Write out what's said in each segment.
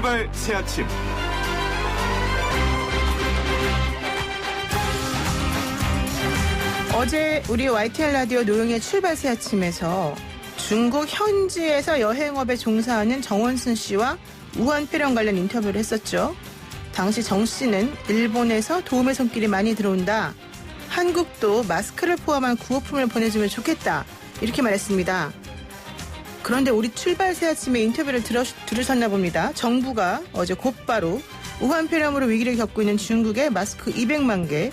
출발 새아침. 어제 우리 YTN 라디오 노영의 출발 새아침에서 중국 현지에서 여행업에 종사하는 정원순 씨와 우한폐렴 관련 인터뷰를 했었죠. 당시 정 씨는 일본에서 도움의 손길이 많이 들어온다. 한국도 마스크를 포함한 구호품을 보내주면 좋겠다. 이렇게 말했습니다. 그런데 우리 출발 새아침에 인터뷰를 들으셨나 봅니다. 정부가 어제 곧바로 우한폐렴으로 위기를 겪고 있는 중국에 마스크 200만 개,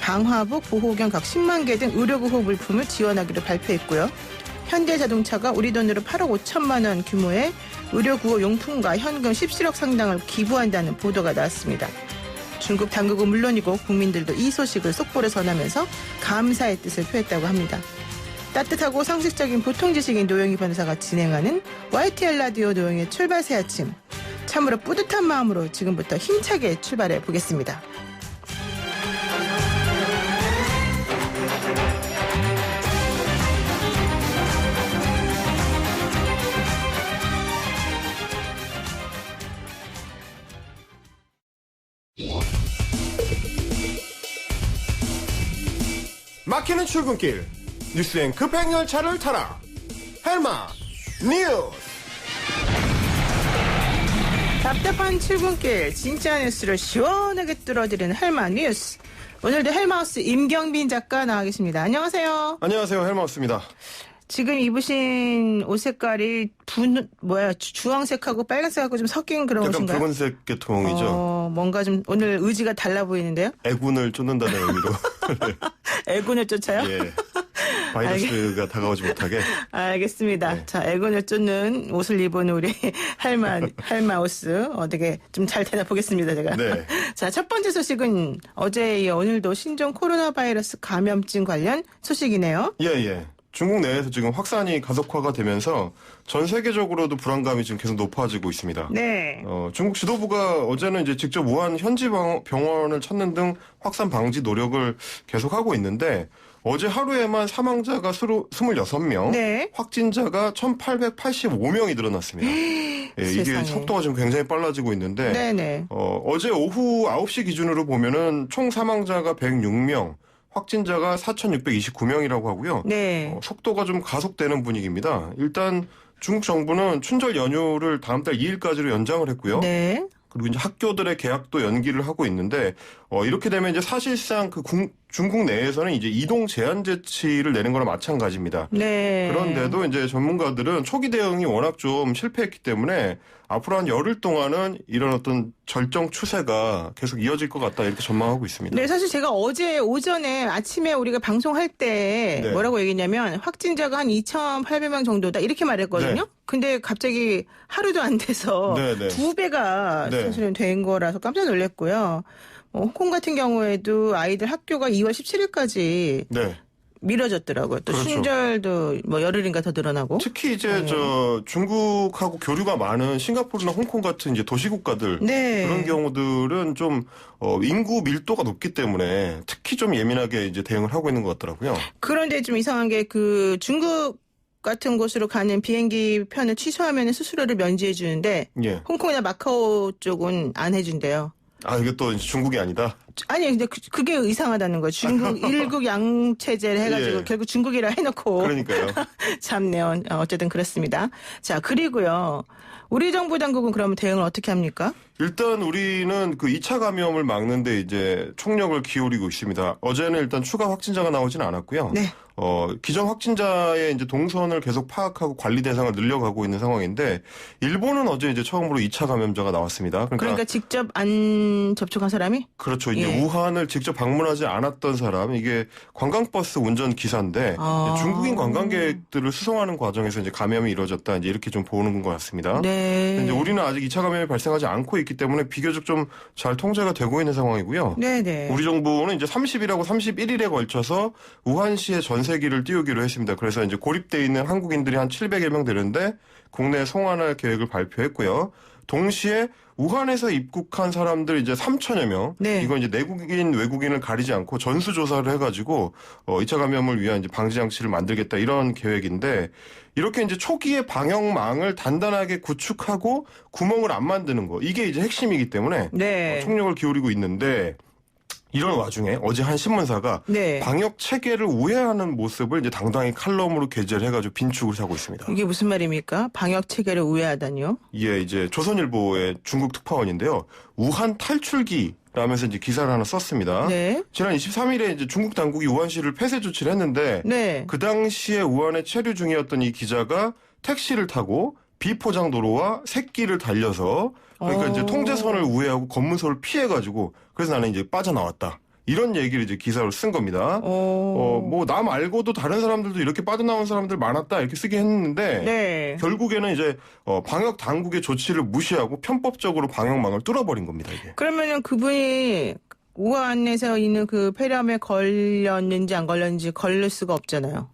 방화복, 보호경 각 10만 개 등 의료구호 물품을 지원하기로 발표했고요. 현대자동차가 우리 돈으로 8억 5천만 원 규모의 의료구호 용품과 현금 17억 상당을 기부한다는 보도가 나왔습니다. 중국 당국은 물론이고 국민들도 이 소식을 속보로 전하면서 감사의 뜻을 표했다고 합니다. 따뜻하고 상식적인 보통 지식인 노영희 변호사가 진행하는 YTN 라디오 노영희의 출발 새아침. 참으로 뿌듯한 마음으로 지금부터 힘차게 출발해 보겠습니다. 막히는 출근길 뉴스엔 급행 열차를 타라. 헬마 뉴스. 답답한 출근길 진짜 뉴스를 시원하게 뚫어드리는 헬마 뉴스. 오늘도 헬마우스 임경빈 작가 나와 계십니다. 안녕하세요. 안녕하세요, 헬마우스입니다. 지금 입으신 옷 색깔이 주황색하고 빨간색하고 좀 섞인 그런 약간 옷인가요? 붉은색 계통이죠. 뭔가 좀 오늘 의지가 달라 보이는데요? 애군을 쫓는다는 의미로. 애군을 쫓아요? 예. 바이러스가 다가오지 못하게. 알겠습니다. 네. 자, 애군을 쫓는 옷을 입은 우리 헬마우스 어떻게 좀 잘 되나 보겠습니다, 제가. 네. 자, 첫 번째 소식은 어제에 이어 오늘도 신종 코로나 바이러스 감염증 관련 소식이네요. 예. 중국 내에서 지금 확산이 가속화가 되면서 전 세계적으로도 불안감이 지금 계속 높아지고 있습니다. 네. 중국 지도부가 어제는 이제 직접 우한 현지 병원을 찾는 등 확산 방지 노력을 계속하고 있는데 어제 하루에만 사망자가 26명, 네. 확진자가 1,885명이 늘어났습니다. 예, 이게 속도가 지금 굉장히 빨라지고 있는데 네네. 어제 오후 9시 기준으로 보면은 총 사망자가 106명, 확진자가 4,629명이라고 하고요. 네. 속도가 좀 가속되는 분위기입니다. 일단 중국 정부는 춘절 연휴를 다음 달 2일까지로 연장을 했고요. 네. 그리고 이제 학교들의 개학도 연기를 하고 있는데 이렇게 되면 이제 사실상 중국 내에서는 이제 이동 제한 조치를 내는 거랑 마찬가지입니다. 네. 그런데도 이제 전문가들은 초기 대응이 워낙 좀 실패했기 때문에 앞으로 한 열흘 동안은 이런 어떤 절정 추세가 계속 이어질 것 같다 이렇게 전망하고 있습니다. 네, 사실 제가 어제 오전에 아침에 우리가 방송할 때 네. 뭐라고 얘기했냐면 확진자가 한 2,800명 정도다 이렇게 말했거든요. 네. 근데 갑자기 하루도 안 돼서 네. 2배가 네. 사실은 된 거라서 깜짝 놀랐고요. 홍콩 같은 경우에도 아이들 학교가 2월 17일까지 네. 미뤄졌더라고요. 또 그렇죠. 춘절도 열흘인가 더 늘어나고. 특히 이제 중국하고 교류가 많은 싱가포르나 홍콩 같은 이제 도시국가들 네. 그런 경우들은 좀 인구 밀도가 높기 때문에 특히 좀 예민하게 이제 대응을 하고 있는 것 같더라고요. 그런데 좀 이상한 게 그 중국 같은 곳으로 가는 비행기 편을 취소하면 수수료를 면제해 주는데 예. 홍콩이나 마카오 쪽은 안 해준대요. 이게 또 이제 중국이 아니다. 아니 근데 그게 이상하다는 거예요. 중국 일국 양체제를 해가지고 예. 결국 중국이라 해놓고 그러니까요. 참네요. 어쨌든 그렇습니다. 자 그리고요. 우리 정부 당국은 그러면 대응을 어떻게 합니까? 일단 우리는 그 2차 감염을 막는데 이제 총력을 기울이고 있습니다. 어제는 일단 추가 확진자가 나오지는 않았고요. 네. 기존 확진자의 이제 동선을 계속 파악하고 관리 대상을 늘려가고 있는 상황인데 일본은 어제 이제 처음으로 2차 감염자가 나왔습니다. 그러니까 직접 안 접촉한 사람이? 그렇죠. 이제 예. 우한을 직접 방문하지 않았던 사람, 이게 관광버스 운전 기사인데 중국인 관광객들을 수송하는 과정에서 이제 감염이 이루어졌다. 이제 이렇게 좀 보는 것 같습니다. 네. 이제 우리는 아직 2차 감염이 발생하지 않고 있기 때문에 비교적 좀 잘 통제가 되고 있는 상황이고요. 네네. 우리 정부는 이제 30일하고 31일에 걸쳐서 우한시의 전세기를 띄우기로 했습니다. 그래서 이제 고립돼 있는 한국인들이 한 700여 명 되는데 국내에 송환할 계획을 발표했고요. 동시에 우한에서 입국한 사람들 이제 3천여 명. 네. 이건 이제 내국인, 외국인을 가리지 않고 전수조사를 해가지고 2차 감염을 위한 이제 방지 장치를 만들겠다 이런 계획인데 이렇게 이제 초기에 방역망을 단단하게 구축하고 구멍을 안 만드는 거. 이게 이제 핵심이기 때문에 네. 총력을 기울이고 있는데 이런 와중에 어제 한 신문사가 네. 방역 체계를 우회하는 모습을 이제 당당히 칼럼으로 게재를 해가지고 빈축을 하고 있습니다. 이게 무슨 말입니까? 방역 체계를 우회하다니요? 예, 이제 조선일보의 중국 특파원인데요. 우한 탈출기 라면서 이제 기사를 하나 썼습니다. 네. 지난 23일에 이제 중국 당국이 우한시를 폐쇄 조치를 했는데 네. 그 당시에 우한에 체류 중이었던 이 기자가 택시를 타고 비포장 도로와 새길을 달려서 그러니까 이제 통제선을 우회하고 검문소를 피해가지고 그래서 나는 이제 빠져나왔다. 이런 얘기를 이제 기사로 쓴 겁니다. 뭐 나 말고도 다른 사람들도 이렇게 빠져나온 사람들 많았다 이렇게 쓰긴 했는데 네. 결국에는 이제 방역 당국의 조치를 무시하고 편법적으로 방역망을 뚫어버린 겁니다. 이게. 그러면은 그분이 우한에서 있는 그 폐렴에 걸렸는지 안 걸렸는지 걸릴 수가 없잖아요.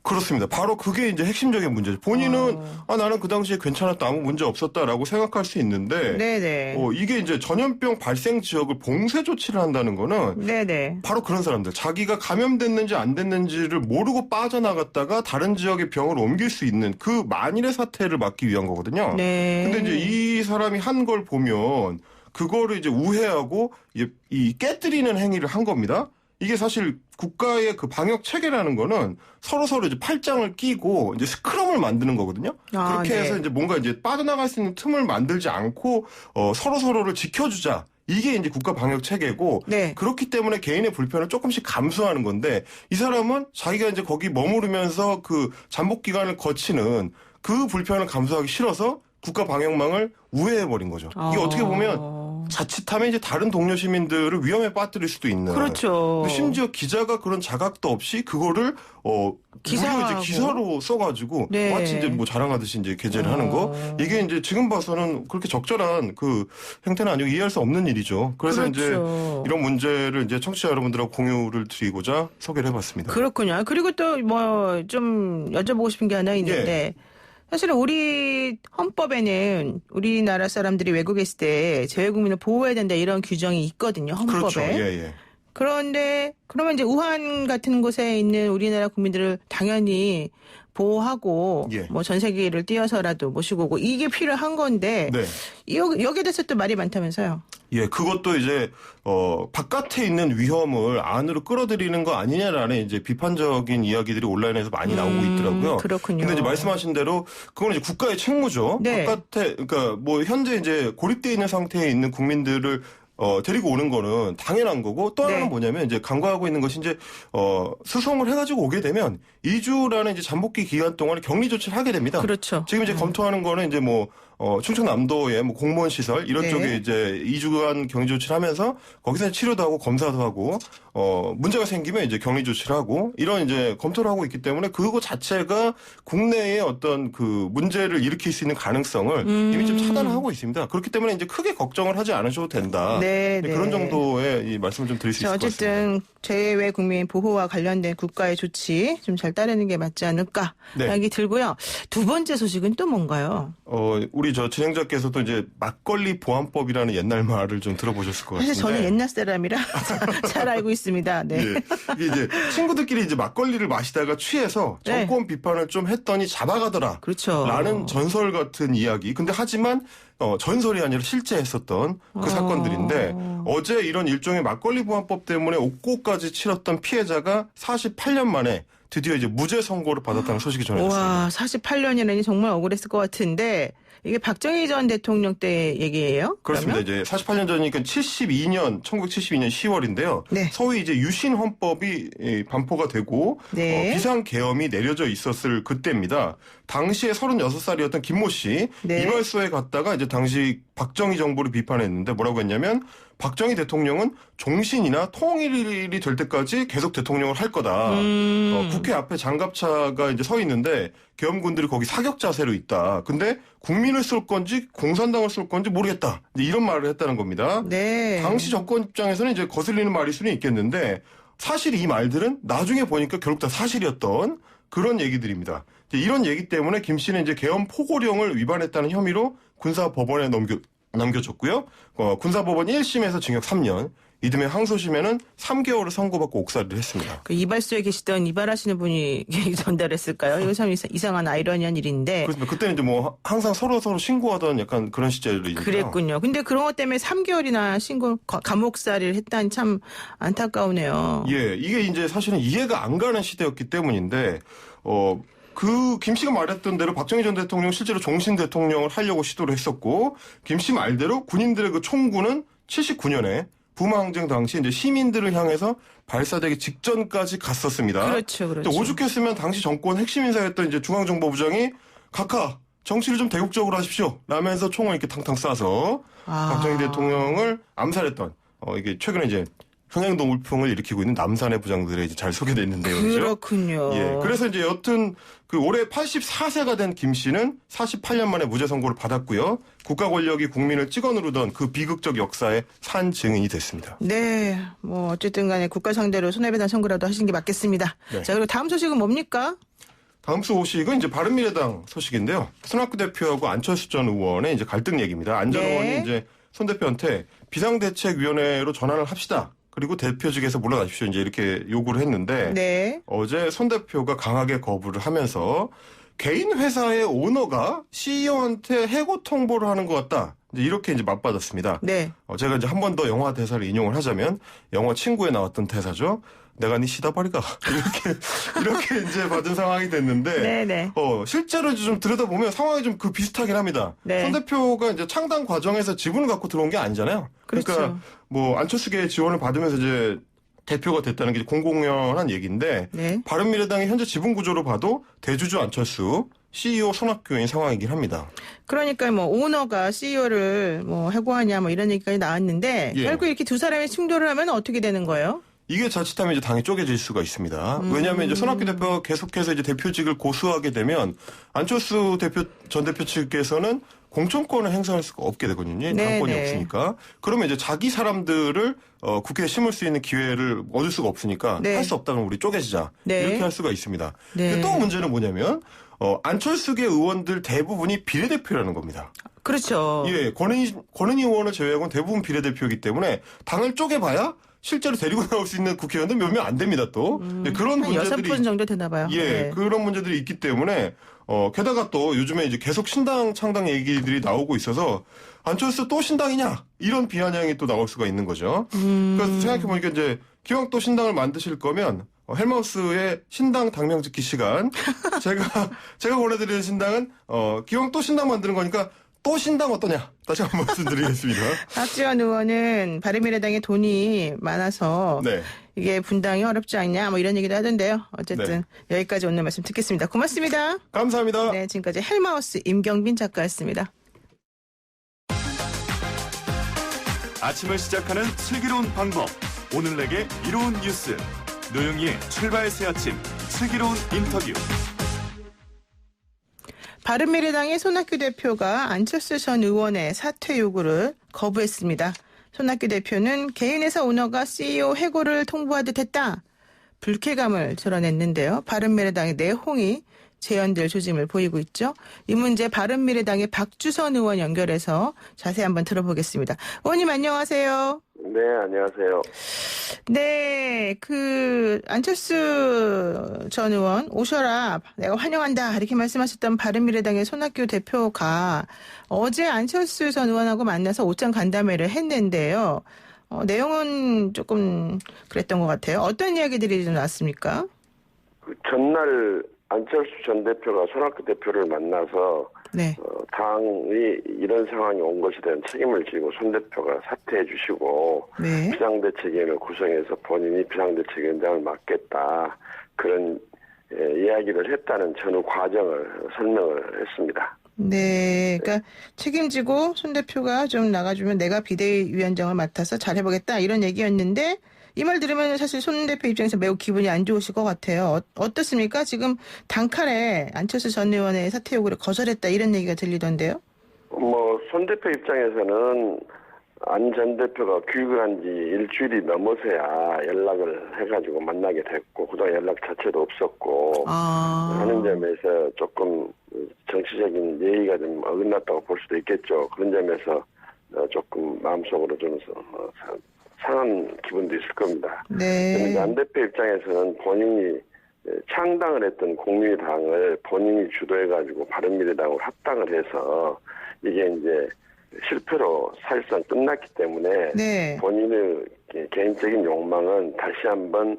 그렇습니다. 바로 그게 이제 핵심적인 문제죠. 본인은 나는 그 당시에 괜찮았다, 아무 문제 없었다라고 생각할 수 있는데 네네. 이게 이제 전염병 발생 지역을 봉쇄 조치를 한다는 거는 네네. 바로 그런 사람들, 자기가 감염됐는지 안 됐는지를 모르고 빠져나갔다가 다른 지역의 병을 옮길 수 있는 그 만일의 사태를 막기 위한 거거든요. 네. 근데 이제 이 사람이 한 걸 보면 그거를 이제 우회하고 이 깨뜨리는 행위를 한 겁니다. 이게 사실 국가의 그 방역 체계라는 거는 서로 이제 팔짱을 끼고 이제 스크럼을 만드는 거거든요. 그렇게 네. 해서 이제 뭔가 이제 빠져나갈 수 있는 틈을 만들지 않고 서로를 지켜주자. 이게 이제 국가 방역 체계고 네. 그렇기 때문에 개인의 불편을 조금씩 감수하는 건데 이 사람은 자기가 이제 거기 머무르면서 그 잠복 기간을 거치는 그 불편을 감수하기 싫어서 국가 방역망을 우회해버린 거죠. 이게 어떻게 보면 자칫하면 이제 다른 동료 시민들을 위험에 빠뜨릴 수도 있는. 그렇죠. 심지어 기자가 그런 자각도 없이 그거를 기사하고. 이제 기사로 써가지고 네. 마치 이제 뭐 자랑하듯이 이제 게재를 하는 거. 이게 이제 지금 봐서는 그렇게 적절한 그 행태는 아니고 이해할 수 없는 일이죠. 그래서 그렇죠. 이제 이런 문제를 이제 청취자 여러분들하고 공유를 드리고자 소개를 해봤습니다. 그렇군요. 그리고 또 뭐 좀 여쭤보고 싶은 게 하나 있는데 사실은 우리 헌법에는 우리나라 사람들이 외국에 있을 때 재외국민을 보호해야 된다 이런 규정이 있거든요. 헌법에. 그렇죠. 예. 그런데 그러면 이제 우한 같은 곳에 있는 우리나라 국민들을 당연히 보호하고 예. 뭐 전 세계를 뛰어서라도 모시고 오고 이게 필요한 건데 네. 여기에 대해서 또 말이 많다면서요. 예, 그것도 이제 바깥에 있는 위험을 안으로 끌어들이는 거 아니냐라는 이제 비판적인 이야기들이 온라인에서 많이 나오고 있더라고요. 그렇군요. 근데 이제 말씀하신 대로 그건 이제 국가의 책무죠. 네. 바깥에 그러니까 뭐 현재 이제 고립돼 있는 상태에 있는 국민들을 데리고 오는 거는 당연한 거고 또 하나는 네. 뭐냐면 이제 간과하고 있는 것이 이제 수송을 해가지고 오게 되면 2주라는 이제 잠복기 기간 동안에 격리 조치를 하게 됩니다. 그렇죠. 지금 이제 검토하는 거는 이제 뭐 충청남도의 뭐 공무원 시설 이런 네. 쪽에 이제 2주간 격리 조치를 하면서 거기서 치료도 하고 검사도 하고 문제가 생기면 이제 격리 조치를 하고 이런 이제 검토를 하고 있기 때문에 그거 자체가 국내에 어떤 그 문제를 일으킬 수 있는 가능성을 이미 좀 차단하고 있습니다. 그렇기 때문에 이제 크게 걱정을 하지 않으셔도 된다. 네, 그런 네. 정도의 이 말씀을 좀 드릴 수 있을 것 같습니다. 어쨌든 재외 국민 보호와 관련된 국가의 조치 좀 잘 따르는 게 맞지 않을까 네. 생각이 들고요. 두 번째 소식은 또 뭔가요? 우리 저 진행자께서도 이제 막걸리 보안법이라는 옛날 말을 좀 들어보셨을 것 같은데. 사실 저는 옛날 사람이라 잘 알고 있습니다. 네. 예. 이게 이제 친구들끼리 이제 막걸리를 마시다가 취해서 네. 정권 비판을 좀 했더니 잡아가더라. 그렇죠. 라는 전설 같은 이야기. 근데 하지만 전설이 아니라 실제 했었던 그 사건들인데 어제 이런 일종의 막걸리 보안법 때문에 옥고까지 치렀던 피해자가 48년 만에 드디어 이제 무죄 선고를 받았다는 소식이 전해졌습니다. 와, 48년이라니 정말 억울했을 것 같은데 이게 박정희 전 대통령 때 얘기예요? 그렇습니다. 그러면? 이제 48년 전이니까 1972년 10월인데요. 네. 소위 이제 유신 헌법이 반포가 되고 네. 비상 계엄이 내려져 있었을 그때입니다. 당시에 36살이었던 김모 씨 네. 이발소에 갔다가 이제 당시 박정희 정부를 비판했는데 뭐라고 했냐면 박정희 대통령은 종신이나 통일이 될 때까지 계속 대통령을 할 거다. 국회 앞에 장갑차가 이제 서 있는데 계엄군들이 거기 사격 자세로 있다. 근데 국민을 쏠 건지 공산당을 쏠 건지 모르겠다. 이제 이런 말을 했다는 겁니다. 네. 당시 정권 입장에서는 이제 거슬리는 말일 수는 있겠는데 사실 이 말들은 나중에 보니까 결국 다 사실이었던 그런 얘기들입니다. 이런 얘기 때문에 김 씨는 이제 계엄 포고령을 위반했다는 혐의로 군사법원에 넘겨줬고요. 군사법원 1심에서 징역 3년, 이듬해 항소심에는 3개월을 선고받고 옥살이를 했습니다. 그 이발소에 계시던 이발하시는 분이 전달했을까요? 이거 참 이상한 아이러니한 일인데. 그렇습니다. 그때는 이제 뭐 항상 서로 신고하던 약간 그런 시절이니까. 그랬군요. 근데 그런 것 때문에 3개월이나 감옥살이를 했다니 참 안타까우네요. 예, 이게 이제 사실은 이해가 안 가는 시대였기 때문인데, 그 김 씨가 말했던 대로 박정희 전 대통령 실제로 종신 대통령을 하려고 시도를 했었고, 김 씨 말대로 군인들의 그 총구는 79년에 부마 항쟁 당시 이제 시민들을 향해서 발사되기 직전까지 갔었습니다. 그렇죠, 그렇죠. 오죽했으면 당시 정권 핵심 인사였던 이제 중앙정보부장이 각하 정치를 좀 대국적으로 하십시오. 라면서 총을 이렇게 탕탕 쏴서 박정희 대통령을 암살했던 이게 최근에 이제 흥행동 울풍을 일으키고 있는 남산의 부장들에 이제 잘 소개되어 있는데요. 그렇군요. 예. 그래서 이제 여튼 그 올해 84세가 된 김 씨는 48년 만에 무죄 선고를 받았고요. 국가 권력이 국민을 찍어 누르던 그 비극적 역사의 산 증인이 됐습니다. 네. 뭐 어쨌든 간에 국가 상대로 손해배상 청구라도 하시는 게 맞겠습니다. 네. 자, 그리고 다음 소식은 뭡니까? 다음 소식은 이제 바른미래당 소식인데요. 손학규 대표하고 안철수 전 의원의 이제 갈등 얘기입니다. 안 전 네. 의원이 이제 손 대표한테 비상대책위원회로 전환을 합시다. 그리고 대표직에서 물러나십시오. 이제 이렇게 요구를 했는데 네. 어제 손 대표가 강하게 거부를 하면서 개인 회사의 오너가 CEO한테 해고 통보를 하는 것 같다. 이제 이렇게 이제 맞받았습니다. 네. 제가 이제 한 번 더 영화 대사를 인용을 하자면 영화 친구에 나왔던 대사죠. 내가 네 시다버리가 이렇게 이제 받은 상황이 됐는데 네네. 실제로 좀 들여다보면 상황이 좀 그 비슷하긴 합니다. 네. 손 대표가 이제 창당 과정에서 지분을 갖고 들어온 게 아니잖아요. 그렇죠. 그러니까 뭐 안철수계의 지원을 받으면서 이제 대표가 됐다는 게 공공연한 얘기인데 네. 바른미래당의 현재 지분 구조로 봐도 대주주 안철수, CEO 손학규인 상황이긴 합니다. 그러니까 뭐 오너가 CEO를 뭐 해고하냐 뭐 이런 얘기까지 나왔는데 예. 결국 이렇게 두 사람이 충돌을 하면 어떻게 되는 거예요? 이게 자칫하면 이제 당이 쪼개질 수가 있습니다. 왜냐하면 이제 손학규 대표가 계속해서 이제 대표직을 고수하게 되면 안철수 전 대표 측에서는 공천권을 행사할 수가 없게 되거든요. 당권이 네네. 없으니까. 그러면 이제 자기 사람들을 국회에 심을 수 있는 기회를 얻을 수가 없으니까 네. 할 수 없다면 우리 쪼개지자. 네. 이렇게 할 수가 있습니다. 네. 근데 또 문제는 뭐냐면 안철수계 의원들 대부분이 비례대표라는 겁니다. 그렇죠. 예, 권은희 의원을 제외하고는 대부분 비례대표이기 때문에 당을 쪼개봐야 실제로 데리고 나올 수 있는 국회의원들 몇 명 안 됩니다 또. 예, 그런 한 문제들이 6분 정도 되나 봐요. 예, 네. 그런 문제들이 있기 때문에 게다가 또 요즘에 이제 계속 신당 창당 얘기들이 나오고 있어서 안철수 또 신당이냐 이런 비아냥이 또 나올 수가 있는 거죠. 그래서 생각해 보니까 이제 기왕 또 신당을 만드실 거면 헬마우스의 신당 당명 짓기 시간 제가 보내드리는 신당은 기왕 또 신당 만드는 거니까 또 신당 어떠냐 다시 한번 말씀드리겠습니다. 박지원 의원은 바른미래당에 돈이 많아서 네. 이게 분당이 어렵지 않냐 뭐 이런 얘기도 하던데요. 어쨌든 여기까지 오늘 말씀 듣겠습니다. 고맙습니다. 감사합니다. 네, 지금까지 헬마우스 임경빈 작가였습니다. 아침을 시작하는 슬기로운 방법. 오늘 내게 이로운 뉴스. 노영희의 출발 새 아침. 슬기로운 인터뷰. 바른미래당의 손학규 대표가 안철수 전 의원의 사퇴 요구를 거부했습니다. 손학규 대표는 개인회사 오너가 CEO 해고를 통보하듯 했다. 불쾌감을 드러냈는데요. 바른미래당의 내홍이 재연될 조짐을 보이고 있죠. 이 문제 바른미래당의 박주선 의원 연결해서 자세히 한번 들어보겠습니다. 의원님 안녕하세요. 네, 안녕하세요. 네, 안철수 전 의원 오셔라, 내가 환영한다 이렇게 말씀하셨던 바른미래당의 손학규 대표가 어제 안철수 전 의원하고 만나서 옷장 간담회를 했는데요. 내용은 조금 그랬던 것 같아요. 어떤 이야기들이 좀 나왔습니까? 그 전날 안철수 전 대표가 손학규 대표를 만나서 네. 당이 이런 상황이 온 것에 대한 책임을 지고 손 대표가 사퇴해 주시고 네. 비상대책위원회를 구성해서 본인이 비상대책위원장을 맡겠다 그런 이야기를 했다는 전후 과정을 설명을 했습니다. 네, 그러니까 책임지고 손 대표가 좀 나가주면 내가 비대위원장을 맡아서 잘해보겠다 이런 얘기였는데 이 말 들으면 사실 손 대표 입장에서 매우 기분이 안 좋으실 것 같아요. 어떻습니까? 지금 단칼에 안철수 전 의원의 사퇴 요구를 거절했다 이런 얘기가 들리던데요. 손 대표 입장에서는 안 전 대표가 귀국을 한 지 일주일이 넘어서야 연락을 해가지고 만나게 됐고 그동안 연락 자체도 없었고 하는 점에서 조금 정치적인 예의가 좀 어긋났다고 볼 수도 있겠죠. 그런 점에서 조금 마음속으로 좀 상한 기분도 있을 겁니다. 네. 안 대표 입장에서는 본인이 창당을 했던 국민의당을 본인이 주도해가지고 바른미래당을 합당을 해서 이게 이제 실패로 사실상 끝났기 때문에 네. 본인의 개인적인 욕망은 다시 한번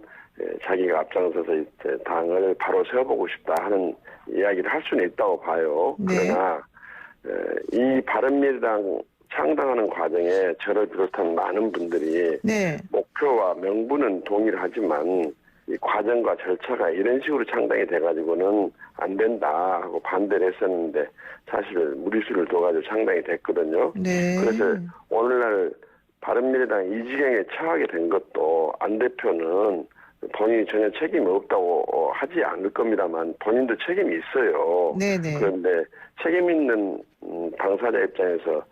자기가 앞장서서 이제 당을 바로 세워보고 싶다 하는 이야기를 할 수는 있다고 봐요. 네. 그러나 이 바른미래당 창당하는 과정에 저를 비롯한 많은 분들이 네. 목표와 명분은 동일하지만 이 과정과 절차가 이런 식으로 창당이 돼가지고는 안 된다 하고 반대를 했었는데 사실 무리수를 둬가지고 창당이 됐거든요. 네. 그래서 오늘날 바른미래당 이 지경에 처하게 된 것도 안 대표는 본인이 전혀 책임이 없다고 하지 않을 겁니다만 본인도 책임이 있어요. 네네. 그런데 책임 있는 당사자 입장에서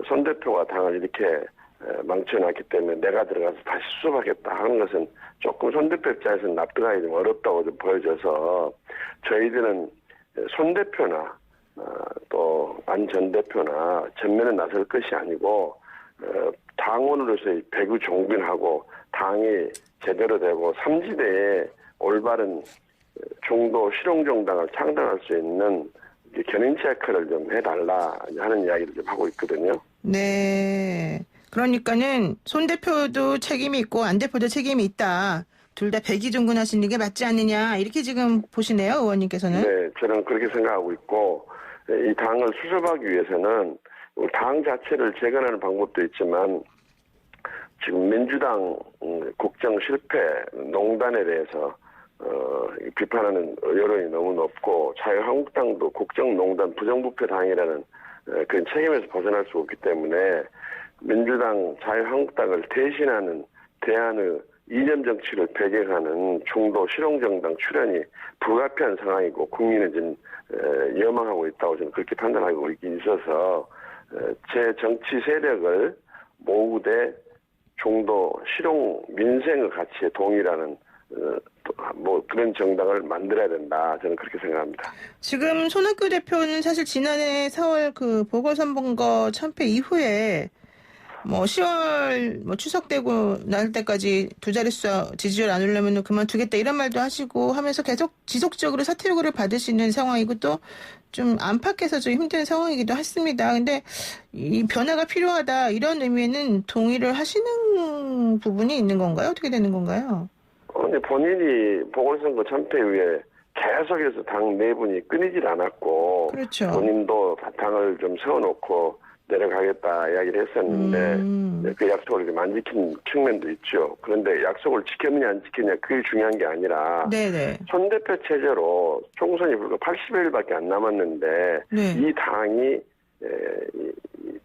손 대표가 당을 이렇게 망쳐놨기 때문에 내가 들어가서 다시 수습하겠다 하는 것은 조금 손 대표 입장에서는 납득하기 좀 어렵다고 좀 보여져서 저희들은 손 대표나 또 안 전 대표나 전면에 나설 것이 아니고 당원으로서의 배구 종균하고 당이 제대로 되고 삼지대에 올바른 중도 실용정당을 창당할 수 있는 견인체 역할을 좀 해달라 하는 이야기를 좀 하고 있거든요. 네. 그러니까는 손 대표도 책임이 있고 안 대표도 책임이 있다. 둘 다 백의종군하시는 게 맞지 않느냐 이렇게 지금 보시네요, 의원님께서는. 네, 저는 그렇게 생각하고 있고 이 당을 수습하기 위해서는 당 자체를 재건하는 방법도 있지만 지금 민주당 국정 실패 농단에 대해서 비판하는 여론이 너무 높고 자유한국당도 국정농단 부정부패 당이라는 그런 책임에서 벗어날 수 없기 때문에 민주당 자유한국당을 대신하는 대안의 이념 정치를 배경하는 중도 실용정당 출연이 불가피한 상황이고 국민은 지금 염망하고 있다고 저는 그렇게 판단하고 있어서 제 정치 세력을 모으되 중도 실용 민생의 가치에 동일하는 뭐 그런 정당을 만들어야 된다. 저는 그렇게 생각합니다. 지금 손학규 대표는 사실 지난해 4월 그 보궐선거 참패 이후에 뭐 10월 뭐 추석 되고 날 때까지 두 자릿수 지지율 안 오르면 그만두겠다 이런 말도 하시고 하면서 계속 지속적으로 사퇴 요구를 받으시는 상황이고 또 좀 안팎에서 좀 힘든 상황이기도 했습니다. 근데 이 변화가 필요하다 이런 의미에는 동의를 하시는 부분이 있는 건가요? 어떻게 되는 건가요? 근데 본인이 보궐선거 참패 이후에 계속해서 당 내분이 끊이질 않았고 그렇죠. 본인도 당을 좀 세워놓고 내려가겠다 이야기를 했었는데 그 약속을 좀 안 지킨 측면도 있죠. 그런데 약속을 지켰느냐 안 지켰느냐 그게 중요한 게 아니라 네네. 손 대표 체제로 총선이 불과 80여일밖에 안 남았는데 네. 이 당이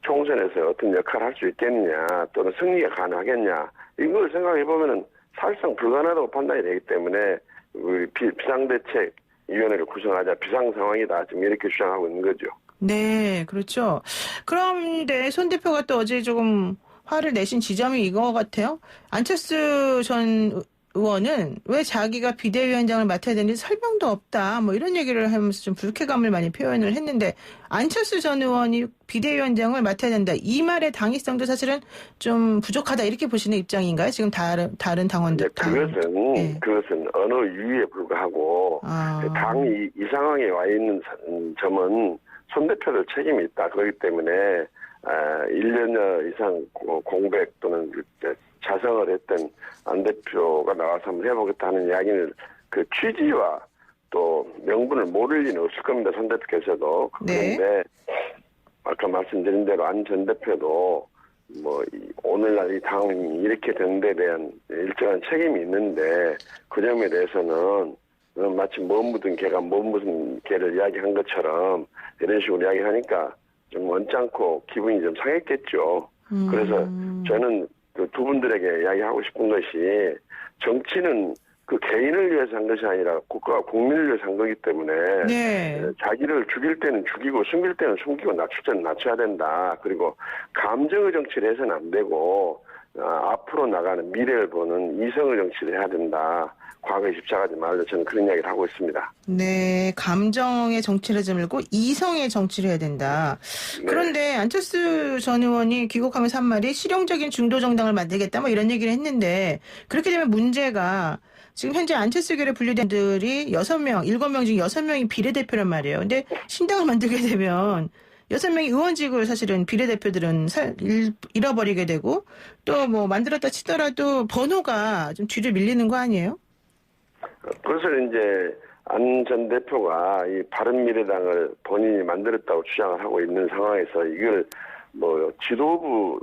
총선에서 어떤 역할을 할 수 있겠느냐 또는 승리가 가능하겠냐 이걸 생각해보면은 사실상 불가능하다고 판단이 되기 때문에 우리 비상대책위원회를 구성하자 비상상황이다 지금 이렇게 주장하고 있는 거죠. 네, 그렇죠. 그런데 손 대표가 또 어제 조금 화를 내신 지점이 이거 같아요. 안철수 전 의원은 왜 자기가 비대위원장을 맡아야 되는지 설명도 없다. 뭐 이런 얘기를 하면서 좀 불쾌감을 많이 표현을 했는데 안철수 전 의원이 비대위원장을 맡아야 된다. 이 말의 당위성도 사실은 좀 부족하다. 이렇게 보시는 입장인가요? 지금 다른 당원들. 그것은 언어 유희에 불과하고 당이 이 상황에 와 있는 점은 손 대표도 책임이 있다. 그렇기 때문에 1년여 이상 공백 또는 자성을 했던 안 대표가 나와서 한번 해보겠다 하는 이야기는 그 취지와 또 명분을 모를 리는 없을 겁니다. 손 대표께서도. 네. 그런데 아까 말씀드린 대로 안 전 대표도 뭐 오늘날 이 당이 이렇게 된 데 대한 일정한 책임이 있는데 그 점에 대해서는 마치 못 묻은 개가 못 묻은 개를 이야기한 것처럼 이런 식으로 이야기하니까 좀 언짢고 기분이 좀 상했겠죠. 그래서 저는 그 두 분들에게 이야기하고 싶은 것이 정치는 그 개인을 위해서 한 것이 아니라 국가와 국민을 위해서 한 거기 때문에 네. 자기를 죽일 때는 죽이고 숨길 때는 숨기고 낮출 때는 낮춰야 된다. 그리고 감정의 정치를 해서는 안 되고 앞으로 나가는 미래를 보는 이성의 정치를 해야 된다. 과거에 집착하지 말자. 저는 그런 이야기를 하고 있습니다. 네, 감정의 정치를 하지 말고 이성의 정치를 해야 된다. 네. 그런데 안철수 전 의원이 귀국하면서 한 말이 실용적인 중도 정당을 만들겠다 뭐 이런 얘기를 했는데 그렇게 되면 문제가 지금 현재 안철수계를 분류된 분들이 6명, 7명 중 6명이 비례대표란 말이에요. 근데 신당을 만들게 되면 6명이 의원직을 사실은 비례대표들은 잃어버리게 되고 또 뭐 만들었다 치더라도 번호가 좀 뒤를 밀리는 거 아니에요? 그것을 이제 안 전 대표가 이 바른미래당을 본인이 만들었다고 주장을 하고 있는 상황에서 이걸 뭐 지도부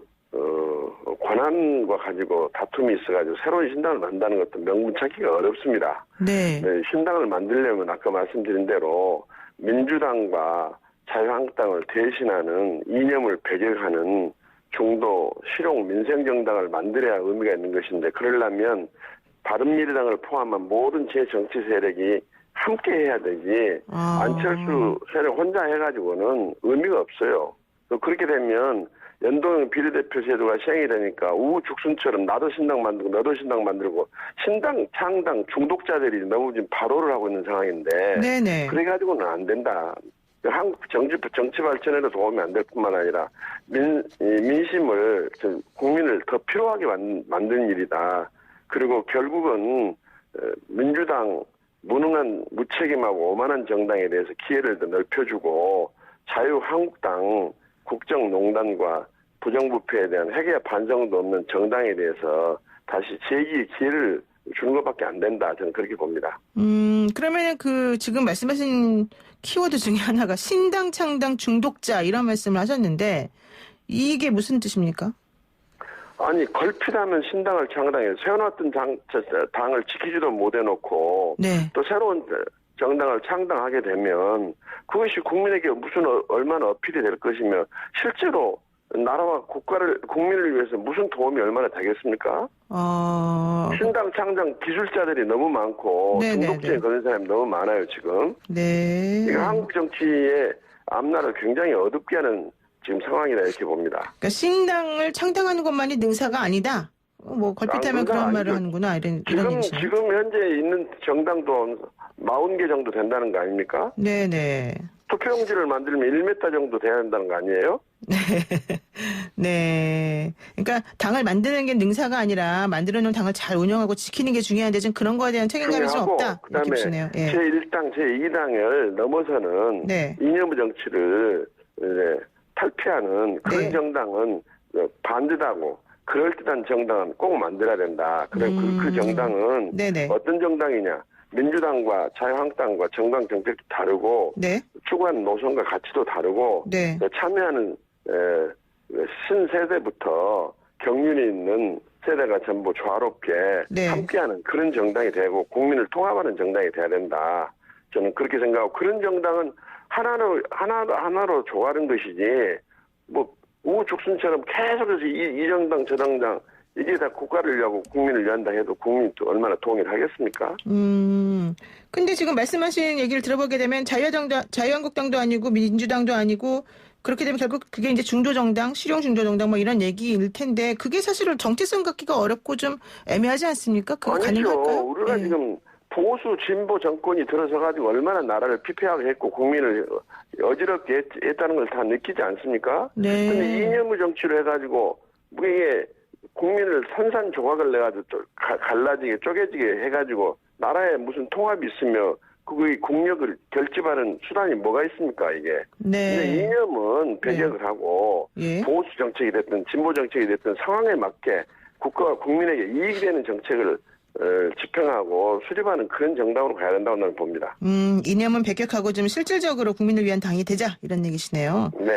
권한과 가지고 다툼이 있어가지고 새로운 신당을 만드는 것도 명분 찾기가 어렵습니다. 네. 네, 신당을 만들려면 아까 말씀드린 대로 민주당과 자유한국당을 대신하는 이념을 배격하는 중도 실용 민생정당을 만들어야 의미가 있는 것인데 그러려면 바른미래당을 포함한 모든 제정치 세력이 함께 해야 되지 안철수 세력 혼자 해가지고는 의미가 없어요. 그렇게 되면 연동형 비례대표 제도가 시행이 되니까 우후죽순처럼 나도 신당 만들고 너도 신당 만들고 신당 창당 중독자들이 너무 지금 발호를 하고 있는 상황인데 네네. 그래가지고는 안 된다. 한국 정치 발전에도 도움이 안 될 뿐만 아니라 민심을 국민을 더 피로하게 만드는 일이다. 그리고 결국은 민주당 무능한 무책임하고 오만한 정당에 대해서 기회를 더 넓혀주고 자유한국당 국정농단과 부정부패에 대한 회개 반성도 없는 정당에 대해서 다시 재기의 기회를 주는 것밖에 안 된다. 저는 그렇게 봅니다. 그러면은 그 지금 말씀하신 키워드 중에 하나가 신당 창당 중독자 이런 말씀을 하셨는데 이게 무슨 뜻입니까? 아니 걸핏하면 신당을 창당해서 세워놨던 당을 지키지도 못해놓고 네. 또 새로운 정당을 창당하게 되면 그것이 국민에게 무슨 얼마나 어필이 될 것이며 실제로 나라와 국민을 위해서 무슨 도움이 얼마나 되겠습니까? 신당 창당 기술자들이 너무 많고 중독자에 걸린 사람이 너무 많아요 지금. 네. 이거 한국 정치의 앞날을 굉장히 어둡게 하는 지금 상황이다 이렇게 봅니다. 그러니까 신당을 창당하는 것만이 능사가 아니다. 뭐 걸핏하면 그런 말을 하는구나 이런 얘기죠. 지금 현재 있는 정당도 40개 정도 된다는 거 아닙니까? 네네. 투표용지를 만들면 1m 정도 돼야 된다는 거 아니에요? 네. 네. 그러니까 당을 만드는 게 능사가 아니라 만들어놓은 당을 잘 운영하고 지키는 게 중요한데 좀 그런 거에 대한 책임감이 좀 없다. 그다음에 예. 제1당, 제2당을 넘어서는 네. 이념의 정치를 탈피하는 그런 정당은 반대하고 그럴듯한 정당은 꼭 만들어야 된다. 그래 그 정당은 네네. 어떤 정당이냐? 민주당과 자유한국당과 정당 정책도 다르고 네. 추구하는 노선과 가치도 다르고 네. 참여하는 신세대부터 경륜이 있는 세대가 전부 조화롭게 네. 함께하는 그런 정당이 되고 국민을 통합하는 정당이 돼야 된다. 저는 그렇게 생각하고 그런 정당은 하나로 조화하는 것이지 뭐 우후죽순처럼 계속해서 이 정당 저 정당 이게 다 국가를 위하고 국민을 위한다 해도 국민이 또 얼마나 동의를 하겠습니까? 근데 지금 말씀하신 얘기를 들어보게 되면 자유한국당도 아니고 민주당도 아니고 그렇게 되면 결국 그게 이제 중도정당, 실용 중도정당 뭐 이런 얘기일 텐데 그게 사실은 정체성 갖기가 어렵고 좀 애매하지 않습니까? 그거 가능할까요? 우리가 지금 보수 진보 정권이 들어서가지고 얼마나 나라를 피폐하게 했고 국민을 어지럽게 했다는 걸 다 느끼지 않습니까? 네. 근데 이념의 정치로 해가지고 이게 국민을 산산조각을 내가지고 갈라지게 쪼개지게 해가지고 나라에 무슨 통합이 있으며 그의 국력을 결집하는 수단이 뭐가 있습니까 이게? 네. 근데 이념은 배격을 하고 보수 정책이 됐든 진보 정책이 됐든 상황에 맞게 국가와 국민에게 이익이 되는 정책을 집행하고 수립하는 그런 정당으로 가야 된다고 나는 봅니다. 이념은 배격하고 좀 실질적으로 국민을 위한 당이 되자 이런 얘기시네요. 네.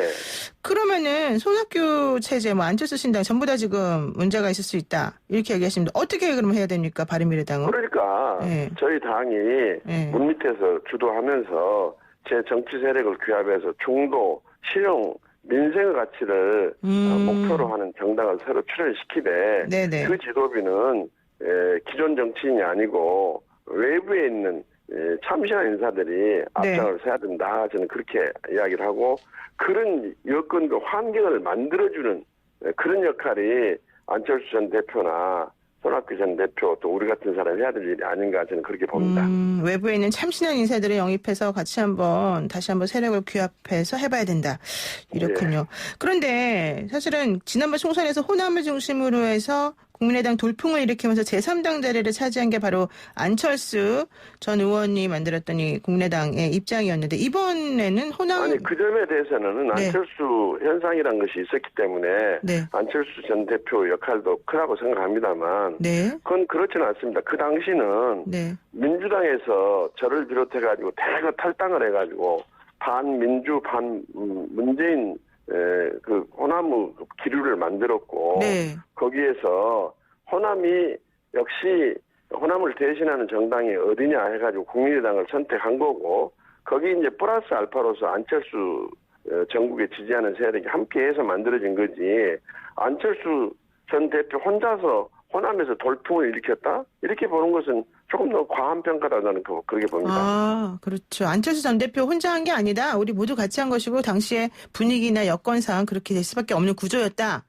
그러면은 손학규 체제, 뭐 안철수 신당 전부 다 지금 문제가 있을 수 있다 이렇게 얘기하시면 어떻게 그럼 해야 됩니까 바른미래당은? 그러니까 저희 당이 물밑에서 주도하면서 제 정치 세력을 규합해서 중도, 실용, 민생의 가치를 목표로 하는 정당을 새로 출연시키되 네네. 그 지도비는 기존 정치인이 아니고 외부에 있는 참신한 인사들이 앞장을 서야 된다. 저는 그렇게 이야기를 하고 그런 여건과 환경을 만들어주는 그런 역할이 안철수 전 대표나 손학규 전 대표 또 우리 같은 사람이 해야 될 일이 아닌가 저는 그렇게 봅니다. 외부에 있는 참신한 인사들을 영입해서 다시 한번 세력을 규합해서 해봐야 된다. 이렇군요. 그런데 사실은 지난번 총선에서 호남을 중심으로 해서 국민의당 돌풍을 일으키면서 제3당 자리를 차지한 게 바로 안철수 전 의원이 만들었던 이 국민의당의 입장이었는데 이번에는 호남 아니 그 점에 대해서는 네. 안철수 현상이라는 것이 있었기 때문에 네. 안철수 전 대표 역할도 크다고 생각합니다만 네. 그건 그렇지는 않습니다. 그 당시는 네. 민주당에서 저를 비롯해가지고 대거 탈당을 해가지고 반민주 반문재인 그 호남의 기류를 만들었고 네. 거기에서 호남이 역시 호남을 대신하는 정당이 어디냐 해가지고 국민의당을 선택한 거고 거기 이제 플러스 알파로서 안철수 전국에 지지하는 세력이 함께해서 만들어진 거지 안철수 전 대표 혼자서 호남에서 돌풍을 일으켰다? 이렇게 보는 것은 조금 더 과한 평가다 저는 그렇게 봅니다. 아, 그렇죠. 안철수 전 대표 혼자 한 게 아니다. 우리 모두 같이 한 것이고 당시에 분위기나 여건상 그렇게 될 수밖에 없는 구조였다.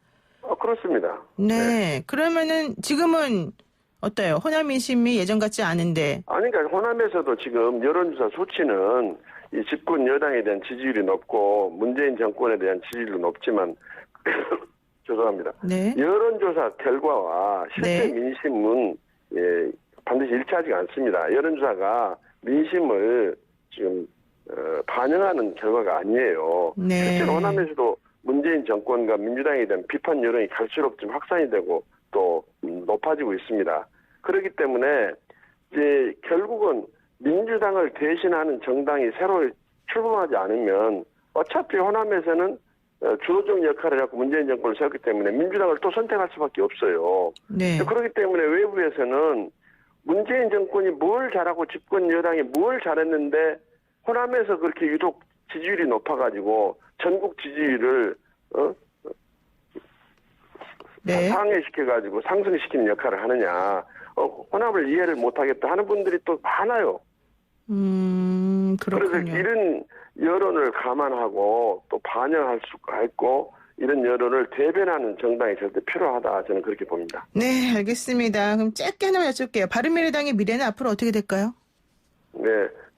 그렇습니다. 네. 그러면은 지금은 어때요? 호남 민심이 예전 같지 않은데. 아니, 그러니까 호남에서도 지금 여론조사 수치는 이 집권 여당에 대한 지지율이 높고 문재인 정권에 대한 지지율도 높지만 죄송합니다. 네. 여론조사 결과와 실제 네. 민심은 반드시 일치하지 않습니다. 여론조사가 민심을 지금 반영하는 결과가 아니에요. 네. 실제로 호남에서도 문재인 정권과 민주당에 대한 비판 여론이 갈수록 좀 확산이 되고 또 높아지고 있습니다. 그렇기 때문에 이제 결국은 민주당을 대신하는 정당이 새로 출범하지 않으면 어차피 호남에서는 주도적 역할을 하고 문재인 정권을 세웠기 때문에 민주당을 또 선택할 수밖에 없어요. 네. 그렇기 때문에 외부에서는 문재인 정권이 뭘 잘하고 집권 여당이 뭘 잘했는데 호남에서 그렇게 유독 지지율이 높아가지고 전국 지지율을 네. 상회시켜가지고 상승시키는 역할을 하느냐. 호남을 이해를 못하겠다 하는 분들이 또 많아요. 그래서 그렇군요. 이런 여론을 감안하고 또 반영할 수가 있고 이런 여론을 대변하는 정당이 절대 필요하다. 저는 그렇게 봅니다. 네, 알겠습니다. 그럼 짧게 하나만 여쭐게요. 바른미래당의 미래는 앞으로 어떻게 될까요? 네,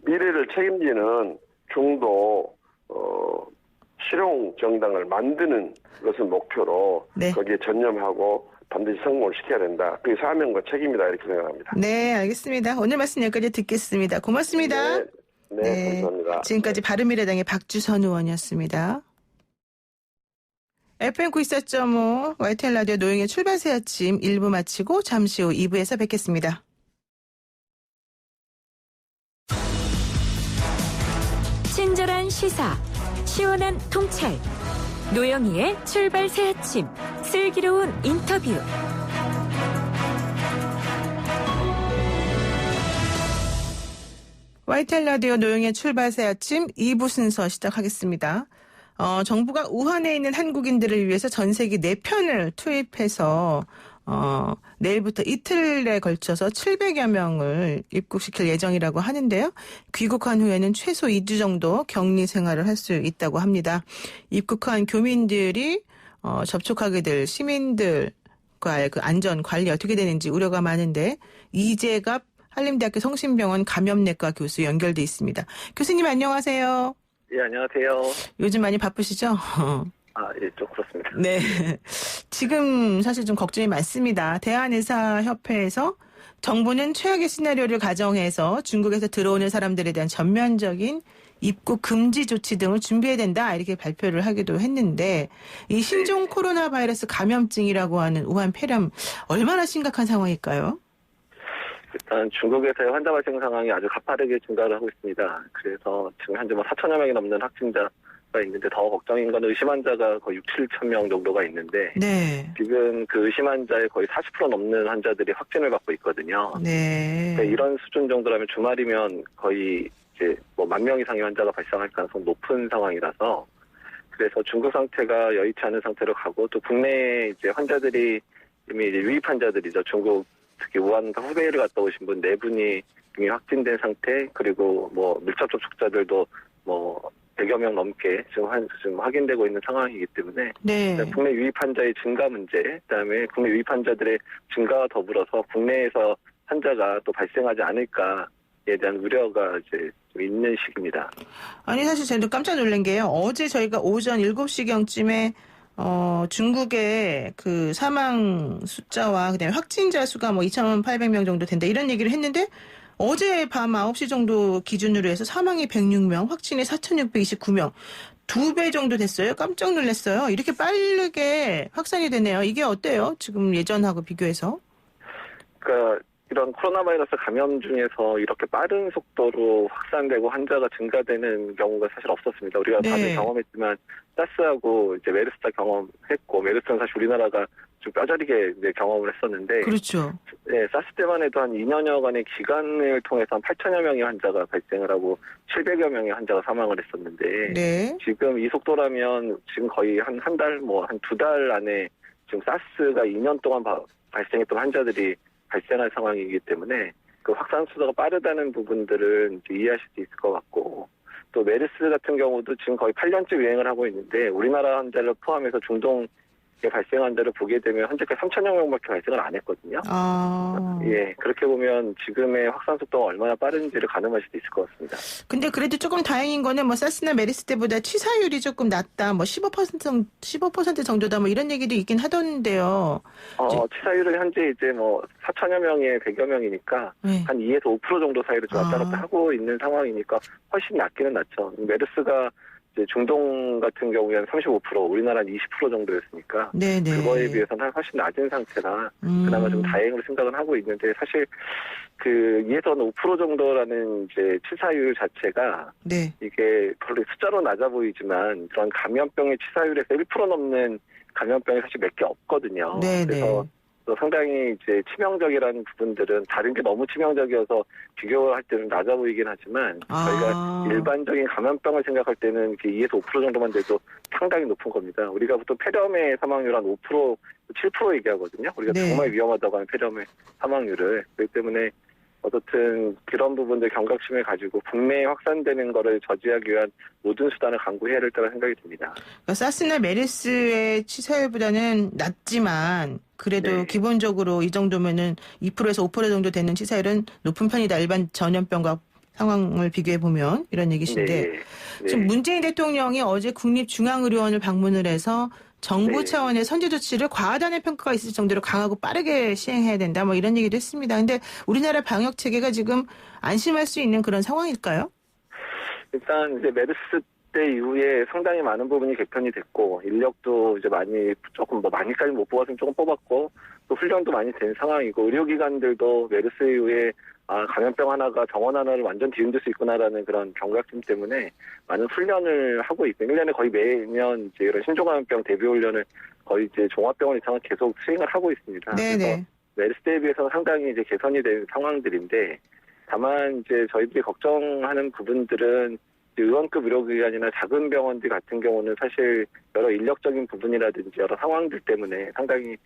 미래를 책임지는 중도 실용 정당을 만드는 것을 목표로 네. 거기에 전념하고 반드시 성공을 시켜야 된다. 그게 사명과 책임이다 이렇게 생각합니다. 네, 알겠습니다. 오늘 말씀 여기까지 듣겠습니다. 고맙습니다. 네, 감사합니다. 지금까지 바른미래당의 박주선 의원이었습니다. FM 94.5 YTN 라디오 노영의 출발새 아침 1부 마치고 잠시 후 2부에서 뵙겠습니다. 친절한 시사, 시원한 통찰, 노영희의 출발새 아침, 슬기로운 인터뷰. YTN 라디오 노영의 출발새 아침 2부 순서 시작하겠습니다. 정부가 우한에 있는 한국인들을 위해서 전세기 4편을 투입해서 내일부터 이틀에 걸쳐서 700여 명을 입국시킬 예정이라고 하는데요. 귀국한 후에는 최소 2주 정도 격리 생활을 할 수 있다고 합니다. 입국한 교민들이 접촉하게 될 시민들과의 그 안전 관리 어떻게 되는지 우려가 많은데 이재갑 한림대학교 성심병원 감염내과 교수 연결돼 있습니다. 교수님 안녕하세요. 예, 안녕하세요. 요즘 많이 바쁘시죠? 예, 좀 그렇습니다. 네. 지금 사실 좀 걱정이 많습니다. 대한의사협회에서 정부는 최악의 시나리오를 가정해서 중국에서 들어오는 사람들에 대한 전면적인 입국 금지 조치 등을 준비해야 된다 이렇게 발표를 하기도 했는데 이 신종 코로나 바이러스 감염증이라고 하는 우한 폐렴 얼마나 심각한 상황일까요? 일단 중국에서의 환자 발생 상황이 아주 가파르게 증가를 하고 있습니다. 그래서 지금 현재 4천여 명이 넘는 확진자가 있는데 더 걱정인 건 의심 환자가 거의 6, 7천 명 정도가 있는데 네. 지금 그 의심 환자의 거의 40% 넘는 환자들이 확진을 받고 있거든요. 네. 그러니까 이런 수준 정도라면 주말이면 거의 이제 1,000명 이상의 환자가 발생할 가능성이 높은 상황이라서 그래서 중국 상태가 여의치 않은 상태로 가고 또 국내 이제 환자들이 이미 이제 유입 환자들이죠. 중국 특히 우한 후베이를 갔다 오신 분 4분이 이미 확진된 상태 그리고 밀접 접촉자들도 100여 100여 명 넘게 지금 확인되고 있는 상황이기 때문에 네. 국내 유입 환자의 증가 문제, 그다음에 국내 유입 환자들의 증가와 더불어서 국내에서 환자가 또 발생하지 않을까에 대한 우려가 이제 좀 있는 시기입니다. 아니 사실 저도 깜짝 놀란 게요. 어제 저희가 오전 7시경쯤에 중국의 그 사망 숫자와 그다음에 확진자 수가 뭐 2,800명 정도 된다 이런 얘기를 했는데 어제 밤 9시 정도 기준으로 해서 사망이 106명, 확진이 4,629명. 2배 정도 됐어요. 깜짝 놀랐어요. 이렇게 빠르게 확산이 되네요. 이게 어때요? 지금 예전하고 비교해서? 그러니까 이런 코로나 바이러스 감염 중에서 이렇게 빠른 속도로 확산되고 환자가 증가되는 경우가 사실 없었습니다. 우리가 네. 다들 경험했지만 사스하고 이제 메르스 다 경험했고 메르스는 사실 우리나라가 좀 뼈저리게 이제 경험을 했었는데 그렇죠. 네, 사스 때만 해도 한 2년여간의 기간을 통해서 한 8천여 명의 환자가 발생을 하고 700여 명의 환자가 사망을 했었는데 네. 지금 이 속도라면 지금 거의 한 달, 한 2달 안에 지금 사스가 2년 동안 발생했던 환자들이 발생할 상황이기 때문에 그 확산速도가 빠르다는 부분들은 이제 이해하실 수 있을 것 같고 또 메르스 같은 경우도 지금 거의 8년째 유행을 하고 있는데 우리나라 환자를 포함해서 중동에 발생한 환자를 보게 되면 현재까지 3천여 명밖에 발생을 안 했거든요. 아. 예, 그렇게 보면 지금의 확산 속도가 얼마나 빠른지를 가늠할 수도 있을 것 같습니다. 근데 그래도 조금 다행인 거는 뭐 사스나 메르스 때보다 치사율이 조금 낮다. 뭐 15% 정도다. 뭐 이런 얘기도 있긴 하던데요. 치사율은 현재 이제 뭐 4천여 명에 100여 명이니까 네. 한 2에서 5% 정도 사이로 좀 왔다 갔다 아. 하고 있는 상황이니까 훨씬 낮기는 낮죠. 메르스가 이제 중동 같은 경우에는 35%, 우리나라는 20% 정도였으니까 네네. 그거에 비해서는 훨씬 낮은 상태라 그나마 좀 다행으로 생각은 하고 있는데 사실 그 2에서 5% 정도라는 이제 치사율 자체가 네. 이게 별로 숫자로 낮아 보이지만 그런 감염병의 치사율에서 1% 넘는 감염병이 사실 몇 개 없거든요. 네네. 그래서 또 상당히 이제 치명적이라는 부분들은 다른 게 너무 치명적이어서 비교할 때는 낮아 보이긴 하지만 저희가 일반적인 감염병을 생각할 때는 2에서 5% 정도만 돼도 상당히 높은 겁니다. 우리가 보통 폐렴의 사망률 한 5%, 7% 얘기하거든요. 우리가 네. 정말 위험하다고 하는 폐렴의 사망률을. 그렇기 때문에 어떻든 그런 부분들 경각심을 가지고 국내에 확산되는 거를 저지하기 위한 모든 수단을 강구해야 될 거라 생각이 듭니다. 그러니까 사스나 메르스의 치사율보다는 낮지만 그래도 네. 기본적으로 이 정도면은 2%에서 5% 정도 되는 치사율은 높은 편이다. 일반 전염병과 상황을 비교해 보면 이런 얘기신데 네. 지금 문재인 대통령이 어제 국립중앙의료원을 방문을 해서 정부 네. 차원의 선제 조치를 과하다는 평가가 있을 정도로 강하고 빠르게 시행해야 된다. 뭐 이런 얘기도 했습니다. 근데 우리나라 방역 체계가 지금 안심할 수 있는 그런 상황일까요? 일단 이제 메르스 때 이후에 상당히 많은 부분이 개편이 됐고 인력도 이제 많이 조금 많이까지 못 뽑았으면 조금 뽑았고 또 훈련도 많이 된 상황이고 의료기관들도 메르스 이후에 감염병 하나가 병원 하나를 완전 뒤흔들 수 있구나라는 그런 경각심 때문에 많은 훈련을 하고 있고 1년에 거의 매년 이제 이런 신종감염병 대비 훈련을 거의 이제 종합병원 이상은 계속 수행을 하고 있습니다. 네네. 그래서 메르스 때에 비해서는 상당히 이제 개선이 된 상황들인데 다만 이제 저희들이 걱정하는 부분들은 의원급 의료기관이나 작은 병원들 같은 경우는 사실 여러 인력적인 부분이라든지 여러 상황들 때문에 상당히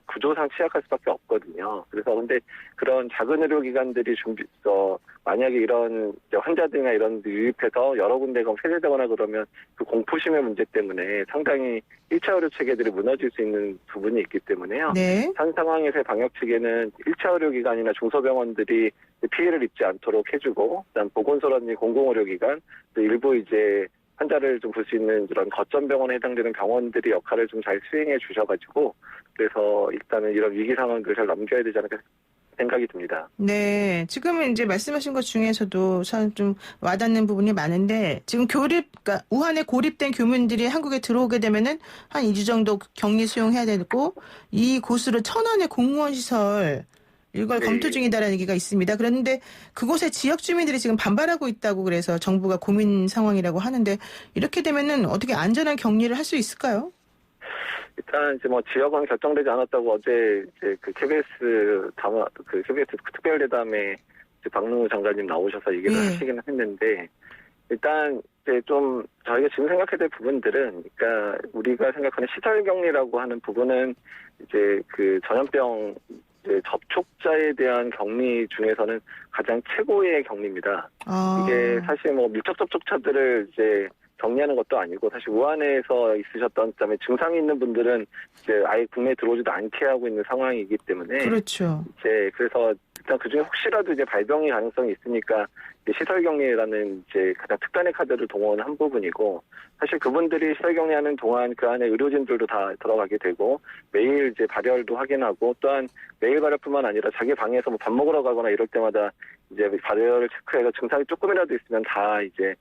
구조상 취약할 수밖에 없거든요. 그래서 근데 그런 작은 의료기관들이 만약에 이런 환자들이나 이런 유입해서 여러 군데가 폐쇄되거나 그러면 그 공포심의 문제 때문에 상당히 1차 의료 체계들이 무너질 수 있는 부분이 있기 때문에요. 네. 현 상황에서의 방역 체계는 1차 의료기관이나 중소병원들이 피해를 입지 않도록 해주고, 그다음 보건소라든지 공공의료기관, 또 일부 이제 환자를 좀 볼 수 있는 그런 거점병원에 해당되는 병원들이 역할을 좀 잘 수행해 주셔가지고, 그래서 일단은 이런 위기 상황들을 잘 넘겨야 되지 않을까 생각이 듭니다. 네. 지금은 이제 말씀하신 것 중에서도 좀 와닿는 부분이 많은데, 지금 그러니까 우한에 고립된 교민들이 한국에 들어오게 되면은 한 2주 정도 격리 수용해야 되고, 이 곳으로 천안의 공무원 시설, 이걸 네. 검토 중이다라는 얘기가 있습니다. 그런데 그곳에 지역 주민들이 지금 반발하고 있다고 그래서 정부가 고민 상황이라고 하는데 이렇게 되면은 어떻게 안전한 격리를 할 수 있을까요? 일단 이제 지역은 결정되지 않았다고 어제 이제 그 KBS 특별대담에 박능우 장관님 나오셔서 얘기를 하시긴 했는데 일단 이제 좀 저희가 지금 생각해야 될 부분들은 그러니까 우리가 생각하는 시설 격리라고 하는 부분은 이제 그 전염병 접촉자에 대한 격리 중에서는 가장 최고의 격리입니다. 이게 사실 밀접 접촉자들을 이제 격리하는 것도 아니고 사실 우한에서 있으셨던 그다음에 증상이 있는 분들은 이제 아예 국내에 들어오지도 않게 하고 있는 상황이기 때문에 그렇죠. 이제 그래서 일단 그중에 혹시라도 이제 발병의 가능성이 있으니까 시설격리라는 이제 가장 특단의 카드를 동원한 부분이고 사실 그분들이 시설격리하는 동안 그 안에 의료진들도 다 들어가게 되고 매일 이제 발열도 확인하고 또한 매일 발열뿐만 아니라 자기 방에서 뭐 밥 먹으러 가거나 이럴 때마다 이제 발열을 체크해서 증상이 조금이라도 있으면 다 이제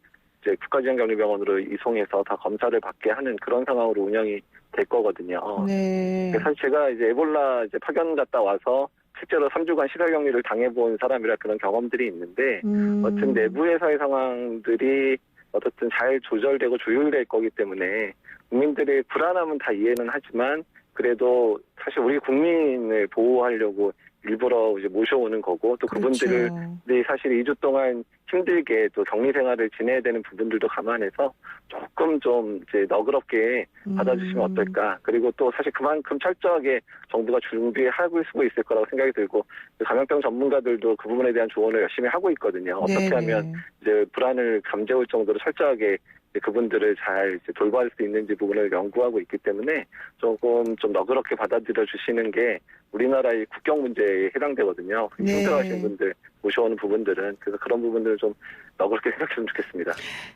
국가지원격리병원으로 이송해서 다 검사를 받게 하는 그런 상황으로 운영이 될 거거든요. 네. 사실 제가 이제 에볼라 이제 파견 갔다 와서 실제로 3주간 시설격리를 당해본 사람이라 그런 경험들이 있는데 어쨌든 내부에서의 상황들이 어쨌든 잘 조절되고 조율될 거기 때문에 국민들의 불안함은 다 이해는 하지만 그래도 사실 우리 국민을 보호하려고 일부러 이제 모셔오는 거고 또 그분들이 그렇죠. 사실 2주 동안 힘들게 또 격리 생활을 지내야 되는 부분들도 감안해서 조금 좀 이제 너그럽게 받아주시면 어떨까. 그리고 또 사실 그만큼 철저하게 정부가 준비하고 쓰고 있을 거라고 생각이 들고 감염병 전문가들도 그 부분에 대한 조언을 열심히 하고 있거든요. 어떻게 하면 이제 불안을 감재올 정도로 철저하게 그분들을 잘 이제 돌볼 수 있는지 부분을 연구하고 있기 때문에 조금 좀 너그럽게 받아들여 주시는 게 우리나라의 국경 문제에 해당되거든요. 네. 힘들어하시는 분들 모셔오는 부분들은 그래서 그런 부분들을 좀 너그럽게 생각했으면 좋겠습니다.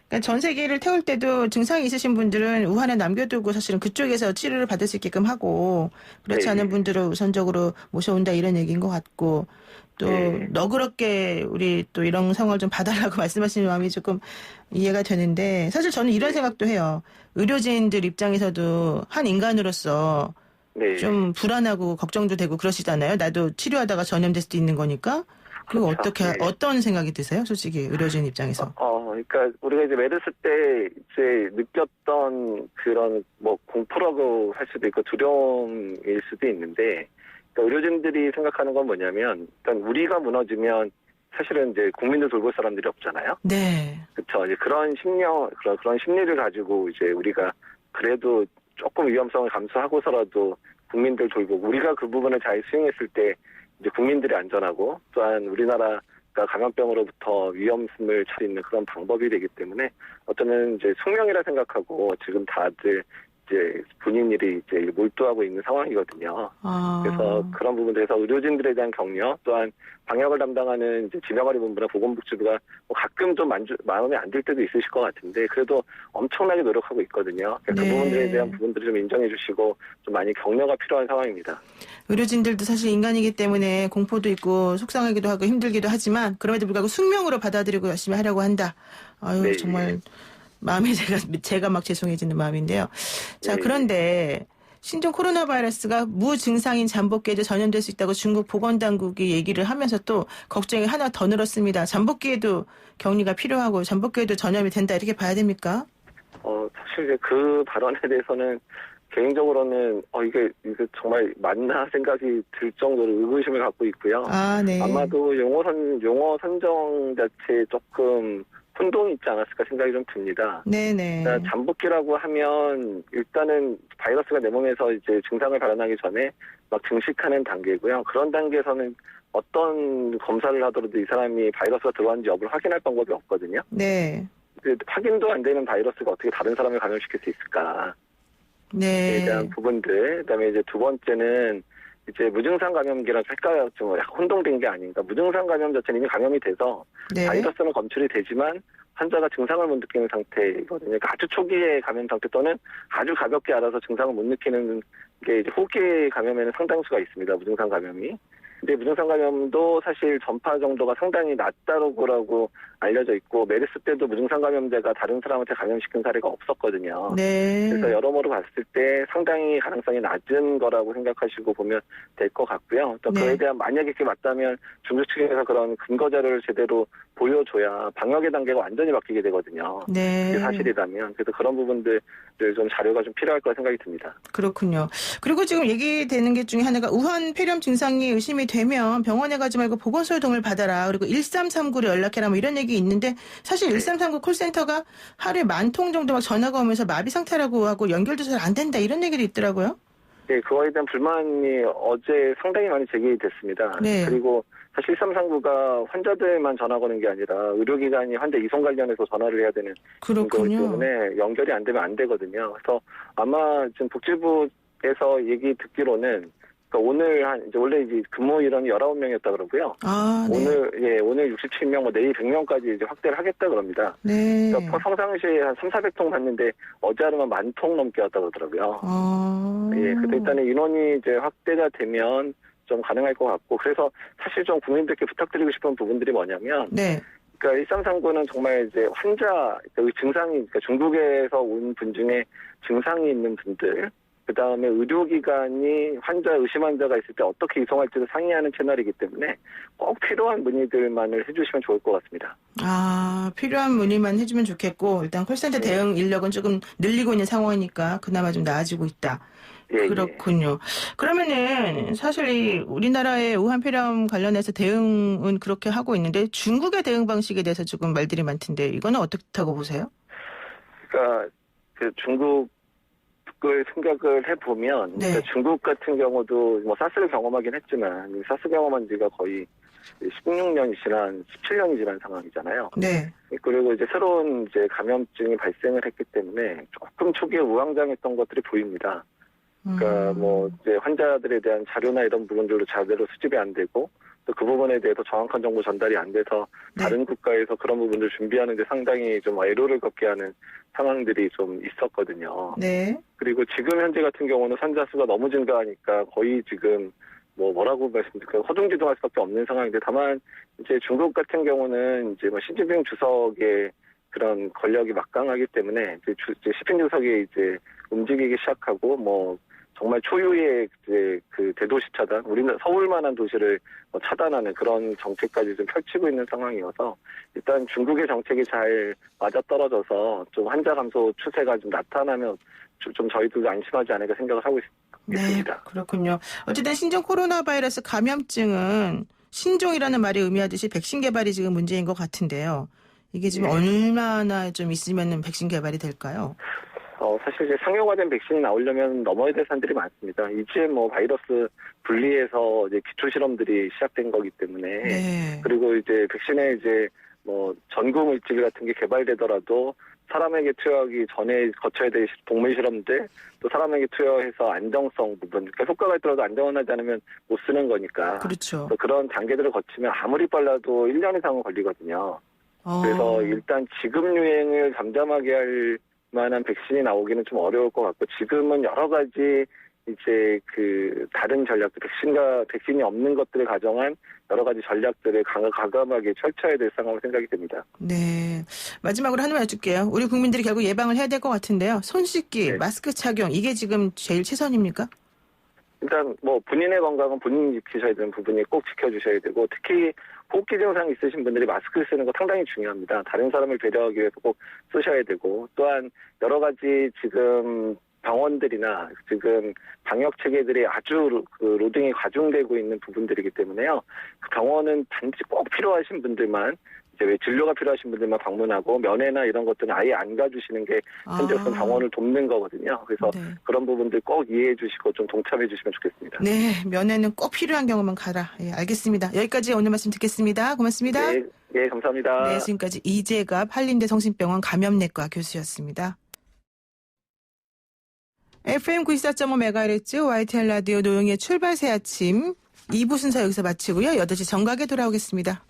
그러니까 전 세계를 태울 때도 증상이 있으신 분들은 우한에 남겨두고 사실은 그쪽에서 치료를 받을 수 있게끔 하고 그렇지 네. 않은 분들을 우선적으로 모셔온다 이런 얘기인 것 같고 또 네. 너그럽게 우리 또 이런 상황을 좀 봐달라고 말씀하시는 마음이 조금 이해가 되는데 사실 저는 이런 생각도 해요. 의료진들 입장에서도 한 인간으로서 네. 좀 불안하고 걱정도 되고 그러시잖아요. 나도 치료하다가 전염될 수도 있는 거니까. 그리고 그렇죠. 어떻게 네. 어떤 생각이 드세요? 솔직히 의료진 입장에서. 그러니까 우리가 이제 메르스 때 이제 느꼈던 그런 뭐 공포라고 할 수도 있고 두려움일 수도 있는데 그러니까 의료진들이 생각하는 건 뭐냐면 일단 우리가 무너지면 사실은 이제 국민들 돌볼 사람들이 없잖아요. 네. 그렇죠. 이제 그런 심리를 가지고 이제 우리가 그래도 조금 위험성을 감수하고서라도 국민들 돌보고 우리가 그 부분을 잘 수행했을 때 이제 국민들이 안전하고 또한 우리나라가 감염병으로부터 위험을 찰 수 있는 그런 방법이 되기 때문에 어쩌면 이제 숙명이라 생각하고 지금 다들 이제 본인들이 이제 몰두하고 있는 상황이거든요. 그래서 그런 부분들에서 의료진들에 대한 격려 또한 방역을 담당하는 이제 질병관리본부나 보건복지부가 뭐 가끔 좀 마음에 안 들 때도 있으실 것 같은데 그래도 엄청나게 노력하고 있거든요. 그러니까 네. 그 부분들에 대한 부분들을 좀 인정해 주시고 좀 많이 격려가 필요한 상황입니다. 의료진들도 사실 인간이기 때문에 공포도 있고 속상하기도 하고 힘들기도 하지만 그럼에도 불구하고 숙명으로 받아들이고 열심히 하려고 한다. 아유 네. 정말 마음이 제가 막 죄송해지는 마음인데요. 자 네. 그런데 신종 코로나 바이러스가 무증상인 잠복기에도 전염될 수 있다고 중국 보건당국이 얘기를 하면서 또 걱정이 하나 더 늘었습니다. 잠복기에도 격리가 필요하고 잠복기에도 전염이 된다 이렇게 봐야 됩니까? 사실 그 발언에 대해서는 개인적으로는 이게 정말 맞나 생각이 들 정도로 의구심을 갖고 있고요. 네. 아마도 용어 선정 자체에 조금 혼동이 있지 않았을까 생각이 좀 듭니다. 네네. 그러니까 잠복기라고 하면 일단은 바이러스가 내 몸에서 이제 증상을 발현하기 전에 막 증식하는 단계고요. 그런 단계에서는 어떤 검사를 하더라도 이 사람이 바이러스가 들어왔는지 여부를 확인할 방법이 없거든요. 네. 확인도 안 되는 바이러스가 어떻게 다른 사람을 감염시킬 수 있을까? 네. 에 대한 부분들. 그다음에 이제 두 번째는 이제 무증상 감염기랑 헷갈려 좀 혼동된 게 아닌가. 무증상 감염 자체는 이미 감염이 돼서 네. 바이러스는 검출이 되지만 환자가 증상을 못 느끼는 상태거든요. 그러니까 아주 초기의 감염 상태 또는 아주 가볍게 알아서 증상을 못 느끼는 게 이제 후기 감염에는 상당수가 있습니다. 무증상 감염이. 근데 무증상 감염도 사실 전파 정도가 상당히 낮다고 알려져 있고 메르스 때도 무증상 감염자가 다른 사람한테 감염시킨 사례가 없었거든요. 네. 그래서 여러모로 봤을 때 상당히 가능성이 낮은 거라고 생각하시고 보면 될 것 같고요. 또 네. 그에 대한 만약에 그게 맞다면 중국 측에서 그런 근거 자료를 제대로 보여줘야 방역의 단계가 완전히 바뀌게 되거든요. 네. 그게 사실이라면. 그래서 그런 부분들을 좀 자료가 좀 필요할 거라 생각이 듭니다. 그렇군요. 그리고 지금 얘기되는 게 중에 하나가 우한 폐렴 증상이 의심이 되면 병원에 가지 말고 보건소에 도움을 받아라. 그리고 1339로 연락해라. 뭐 이런 얘기 있는데 사실 1339 콜센터가 하루에 10,000통 정도 막 전화가 오면서 마비 상태라고 하고 연결도 잘 안 된다. 이런 얘기도 있더라고요. 네, 그거에 대한 불만이 어제 상당히 많이 제기됐습니다. 네. 그리고 사실 1339가 환자들만 전화 거는 게 아니라 의료기관이 환자 이송 관련해서 전화를 해야 되는 거기 그렇군요. 때문에 연결이 안 되면 안 되거든요. 그래서 아마 지금 복지부에서 얘기 듣기로는 그러니까 오늘 이제 원래 이제 근무 인원이 19명이었다 그러고요. 아, 네. 오늘 67명, 뭐 내일 100명까지 이제 확대를 하겠다 그럽니다. 네. 그러니까 평상시에 한 3,400통 받는데 어제 하루만 10,000통 넘게 왔다 그러더라고요. 아. 예, 그래서 일단은 인원이 이제 확대가 되면 좀 가능할 것 같고, 그래서 사실 좀 국민들께 부탁드리고 싶은 부분들이 뭐냐면, 네. 그러니까 1339는 정말 이제 환자, 그러니까 증상이, 그러니까 중국에서 온 분 중에 증상이 있는 분들, 그 다음에 의료기관이 의심 환자가 있을 때 어떻게 이송할지를 상의하는 채널이기 때문에 꼭 필요한 문의들만을 해주시면 좋을 것 같습니다. 아, 필요한 문의만 해주면 좋겠고, 일단 콜센터 대응 인력은 조금 늘리고 있는 상황이니까 그나마 좀 나아지고 있다. 예, 그렇군요. 그러면은 사실 이 우리나라의 우한폐렴 관련해서 대응은 그렇게 하고 있는데 중국의 대응 방식에 대해서 조금 말들이 많던데 이거는 어떻다고 보세요? 그러니까 그 중국을 생각을 해보면, 네. 그러니까 중국 같은 경우도 뭐 사스를 경험하긴 했지만 이 사스 경험한 지가 거의 16년이 지난 17년이 지난 상황이잖아요. 네. 그리고 이제 새로운 이제 감염증이 발생을 했기 때문에 조금 초기에 우왕좌왕했던 것들이 보입니다. 그러니까 뭐 이제 환자들에 대한 자료나 이런 부분들도 제대로 수집이 안 되고 또 그 부분에 대해서 정확한 정보 전달이 안 돼서 네. 다른 국가에서 그런 부분들 준비하는데 상당히 좀 애로를 겪게 하는 상황들이 좀 있었거든요. 네. 그리고 지금 현재 같은 경우는 환자 수가 너무 증가하니까 거의 지금 뭐라고 말씀드릴까요? 허둥지둥할 수밖에 없는 상황인데, 다만 이제 중국 같은 경우는 이제 뭐 시진핑 주석의 그런 권력이 막강하기 때문에 이제 시진핑 주석이 이제 움직이기 시작하고 뭐 정말 초유의 이제 그 대도시 차단, 우리는 서울만한 도시를 차단하는 그런 정책까지 좀 펼치고 있는 상황이어서 일단 중국의 정책이 잘 맞아떨어져서 좀 환자 감소 추세가 좀 나타나면 좀 저희도 안심하지 않을까 생각을 하고 있습니다. 네, 그렇군요. 어쨌든 신종 코로나 바이러스 감염증은 신종이라는 말이 의미하듯이 백신 개발이 지금 문제인 것 같은데요. 이게 지금 얼마나 좀 있으면 백신 개발이 될까요? 사실 이제 상용화된 백신이 나오려면 넘어야 될 산들이 많습니다. 이제 뭐 바이러스 분리해서 이제 기초 실험들이 시작된 거기 때문에, 네. 그리고 이제 백신에 이제 뭐 전구 물질 같은 게 개발되더라도 사람에게 투여하기 전에 거쳐야 될 동물 실험들, 또 사람에게 투여해서 안정성 부분, 그러니까 효과가 있더라도 안정하지 않으면 못 쓰는 거니까. 그렇죠. 그런 단계들을 거치면 아무리 빨라도 1년 이상은 걸리거든요. 그래서 일단 지금 유행을 잠잠하게 할 만한 백신이 나오기는 좀 어려울 것 같고, 지금은 여러 가지 이제 그 다른 전략들, 백신이 없는 것들을 가정한 여러 가지 전략들을 과감하게 펼쳐야 될 상황으로 생각이 됩니다. 네. 마지막으로 하나만 여쭐게요. 우리 국민들이 결국 예방을 해야 될 것 같은데요. 손 씻기, 네. 마스크 착용, 이게 지금 제일 최선입니까? 일단 뭐 본인의 건강은 본인이 지키셔야 되는 부분이 꼭 지켜주셔야 되고, 특히 호흡기 증상 있으신 분들이 마스크를 쓰는 거 상당히 중요합니다. 다른 사람을 배려하기 위해서 꼭 쓰셔야 되고, 또한 여러 가지 지금 병원들이나 지금 방역 체계들이 아주 그 로딩이 과중되고 있는 부분들이기 때문에요. 그 병원은 단지 꼭 필요하신 분들만, 이제 왜 진료가 필요하신 분들만 방문하고 면회나 이런 것들은 아예 안 가주시는 게 현재로서는 병원을 돕는 거거든요. 그래서 네. 그런 부분들 꼭 이해해 주시고 좀 동참해 주시면 좋겠습니다. 네. 면회는 꼭 필요한 경우만 가라. 예, 알겠습니다. 여기까지 오늘 말씀 듣겠습니다. 고맙습니다. 네, 네, 감사합니다. 네, 지금까지 이재갑 한림대 성심병원 감염내과 교수였습니다. FM 94.5MHz YTN 라디오 노영의 출발 새 아침 2부 순서 여기서 마치고요. 8시 정각에 돌아오겠습니다.